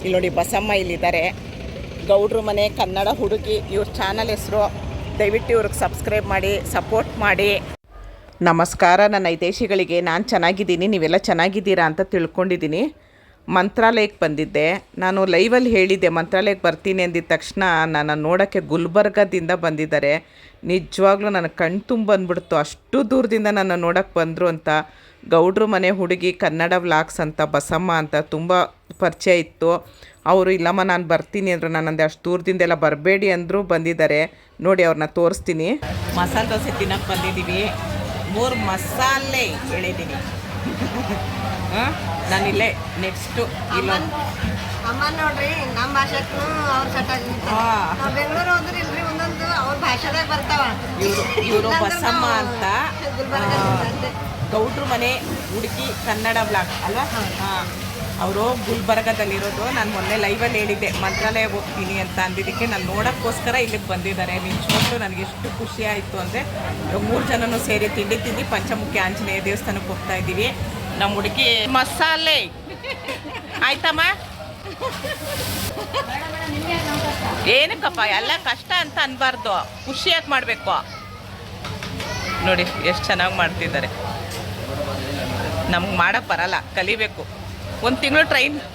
ಇಲ್ಲಿ ನೋಡಿ ಬಸಮ್ಮ ಇಲ್ಲಿದ್ದಾರೆ. ಗೌಡ್ರು ಮನೆ ಕನ್ನಡ ಹುಡುಗಿ ಇವ್ರ ಚಾನಲ್ ಹೆಸರು. ದಯವಿಟ್ಟು ಇವ್ರಿಗೆ ಸಬ್ಸ್ಕ್ರೈಬ್ ಮಾಡಿ, ಸಪೋರ್ಟ್ ಮಾಡಿ. ನಮಸ್ಕಾರ ನನ್ನ ಹಿತೈಷಿಗಳಿಗೆ. ನಾನು ಚೆನ್ನಾಗಿದ್ದೀನಿ, ನೀವೆಲ್ಲ ಚೆನ್ನಾಗಿದ್ದೀರಾ ಅಂತ ತಿಳ್ಕೊಂಡಿದ್ದೀನಿ. ಮಂತ್ರಾಲಯಕ್ಕೆ ಬಂದಿದ್ದೆ. ನಾನು ಲೈವಲ್ಲಿ ಹೇಳಿದ್ದೆ ಮಂತ್ರಾಲಯಕ್ಕೆ ಬರ್ತೀನಿ ಅಂದಿದ್ದ ತಕ್ಷಣ ನನ್ನ ನೋಡೋಕ್ಕೆ ಗುಲ್ಬರ್ಗದಿಂದ ಬಂದಿದ್ದಾರೆ. ನಿಜವಾಗ್ಲೂ ನನ್ನ ಕಣ್ಣು ತುಂಬ ಬಂದ್ಬಿಡ್ತು, ಅಷ್ಟು ದೂರದಿಂದ ನನ್ನ ನೋಡೋಕ್ಕೆ ಬಂದರು ಅಂತ. ಗೌಡ್ರು ಮನೆ ಹುಡುಗಿ ಕನ್ನಡ ವ್ಲಾಗ್ಸ್ ಅಂತ ಬಸಮ್ಮ ಅಂತ ತುಂಬ ಪರಿಚಯ ಇತ್ತು. ಅವರು ಇಲ್ಲಮ್ಮ ನಾನು ಬರ್ತೀನಿ ಅಂದರು. ನಾನಂದೆ ಅಷ್ಟು ದೂರದಿಂದೆಲ್ಲ ಬರಬೇಡಿ ಅಂದರೂ ಬಂದಿದ್ದಾರೆ. ನೋಡಿ ಅವ್ರನ್ನ ತೋರಿಸ್ತೀನಿ. ಮಸಾಲೆ ದೋಸೆ ತಿನ್ನೋಕ್ಕೆ ಬಂದಿದ್ದೀವಿ. 3 ಮಸಾಲೆ ಹೇಳಿದ್ದೀನಿ. ನಾನಿಲ್ಲೇ ನೆಕ್ಸ್ಟು ಇಲ್ಲ ಅಮ್ಮ ನೋಡ್ರಿ, ನಮ್ಮ ಭಾಷೆಗೂ ಅವ್ರ ಸೆಟ್ ಬೆಂಗಳೂರು ಹೋದ್ರೆ ಇಲ್ರಿ ಒಂದೊಂದು ಅವ್ರ ಭಾಷೆದಾಗ ಬರ್ತಾವ. ಇವರು ಬಸಮ್ಮ ಅಂತ ಗೌಡ್ರು ಮನೆ ಹುಡುಗಿ ಕನ್ನಡ ಬ್ಲಾಗ್ ಅಲ್ವಾ? ಹಾಂ, ಅವರು ಗುಲ್ಬರ್ಗದಲ್ಲಿರೋದು. ನಾನು ಮೊನ್ನೆ ಲೈವಲ್ಲಿ ಹೇಳಿದ್ದೆ ಮಂತ್ರಾಲಯಕ್ಕೆ ಹೋಗ್ತೀನಿ ಅಂತ ಅಂದಿದ್ದಕ್ಕೆ ನಾನು ನೋಡೋಕ್ಕೋಸ್ಕರ ಇಲ್ಲಿಗೆ ಬಂದಿದ್ದಾರೆ. ನಿಜವಾಗ್ಲೂ ನನಗೆ ಎಷ್ಟು ಖುಷಿ ಆಯಿತು ಅಂದರೆ 3 ಜನನೂ ಸೇರಿ ತಿಂಡಿ ಪಂಚಮುಖಿ ಆಂಜನೇಯ ದೇವಸ್ಥಾನಕ್ಕೆ ಹೋಗ್ತಾ ಇದ್ದೀವಿ. ನಮ್ಮ ಹುಡುಗಿ ಮಸಾಲೆ ಆಯ್ತಮ್ಮ. ಏನಕ್ಕಪ್ಪ ಎಲ್ಲ ಕಷ್ಟ ಅಂತ ಅನ್ಬಾರ್ದು, ಖುಷಿಯಾಗಿ ಮಾಡಬೇಕು. ನೋಡಿ ಎಷ್ಟು ಚೆನ್ನಾಗಿ ಮಾಡ್ತಿದ್ದಾರೆ. ನಮ್ಗೆ ಮಾಡೋಕ್ಕೆ ಬರಲ್ಲ, ಕಲಿಬೇಕು. 1 ತಿಂಗಳು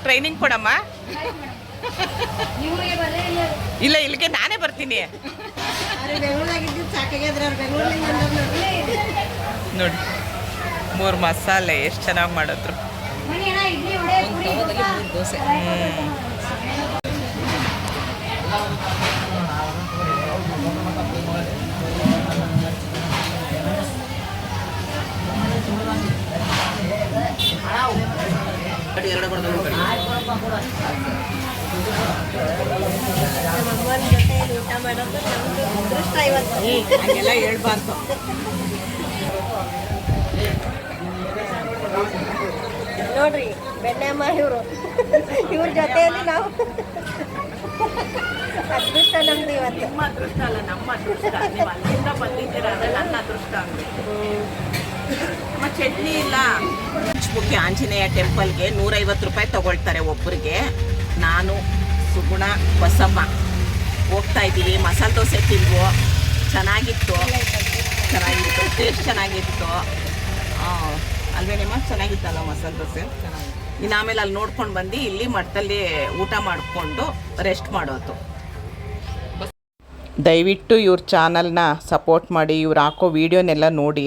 ಟ್ರೈನಿಂಗ್ ಕೊಡಮ್ಮ. ಇಲ್ಲ, ಇಲ್ಲಿಗೆ ನಾನೇ ಬರ್ತೀನಿ. ನೋಡಿ 3 ಮಸಾಲೆ ಎಷ್ಟು ಚೆನ್ನಾಗಿ ಮಾಡಿದ್ರು. ದೋಸೆ ಹಂಗೆಲ್ಲ ಹೇಳ್ಬಾರ್ದು. ನೋಡ್ರಿ ಬೆಣ್ಣೆಮ್ಮ ಇವ್ರ ಜೊತೆಯಲ್ಲಿ ನಾವು ಅದೃಷ್ಟ ನಮ್ದು ಇವತ್ತು. ನಿಮ್ಮ ಅದೃಷ್ಟ ಅಲ್ಲ, ನಮ್ಮ ಅದೃಷ್ಟ. ನೀವು ಅಲ್ಲಿಂದ ಬಂದಿದ್ದೀರ, ಅದೇ ನನ್ನ ಅದೃಷ್ಟ ಆಗಬೇಕು. ನಮ್ಮ ಚಟ್ನಿ ಇಲ್ಲ. ಪಂಚಮುಖಿ ಆಂಜನೇಯ ಟೆಂಪಲ್ಗೆ 150 ರೂಪಾಯಿ ತಗೊಳ್ತಾರೆ ಒಬ್ಬರಿಗೆ. ನಾನು ಸುಗುಣ ಬಸಮ್ಮ ಹೋಗ್ತಾ ಇದ್ದೀವಿ. ಮಸಾಲೆ ದೋಸೆ ತಿಂದ್ವು, ಚೆನ್ನಾಗಿತ್ತು. ಟೇಸ್ಟ್ ಚೆನ್ನಾಗಿತ್ತು ಅಲ್ವೇನೇಮ್ಮ? ಚೆನ್ನಾಗಿತ್ತಲ್ಲ ಮಸಾಲೆ ದೋಸೆ? ಇನ್ನು ಆಮೇಲೆ ಅಲ್ಲಿ ನೋಡ್ಕೊಂಡು ಬಂದು ಇಲ್ಲಿ ಮಠದಲ್ಲಿ ಊಟ ಮಾಡಿಕೊಂಡು ರೆಸ್ಟ್ ಮಾಡೋದು. ದಯವಿಟ್ಟು ಇವ್ರ ಚಾನಲ್ನ ಸಪೋರ್ಟ್ ಮಾಡಿ. ಇವ್ರು ಹಾಕೋ ವೀಡಿಯೋನೆಲ್ಲ ನೋಡಿ.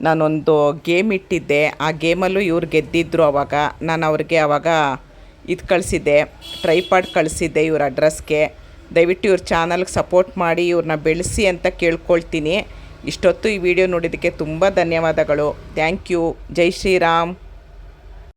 ನಾನೊಂದು ಗೇಮ್ ಇಟ್ಟಿದ್ದೆ, ಆ ಗೇಮಲ್ಲೂ ಇವ್ರು ಗೆದ್ದಿದ್ರು. ಆವಾಗ ನಾನು ಅವ್ರಿಗೆ ಆವಾಗ ಇದು ಕಳಿಸಿದ್ದೆ, ಟ್ರೈಪಾಡ್ ಕಳಿಸಿದ್ದೆ ಇವ್ರ ಅಡ್ರೆಸ್ಗೆ. ದಯವಿಟ್ಟು ಇವ್ರ ಚಾನಲ್ಗೆ ಸಪೋರ್ಟ್ ಮಾಡಿ, ಇವ್ರನ್ನ ಬೆಳೆಸಿ ಅಂತ ಕೇಳ್ಕೊಳ್ತೀನಿ. ಇಷ್ಟೊತ್ತು ಈ ವಿಡಿಯೋ ನೋಡಿದ್ದಕ್ಕೆ ತುಂಬ ಧನ್ಯವಾದಗಳು. Thank you. ಜೈ ಶ್ರೀರಾಮ್.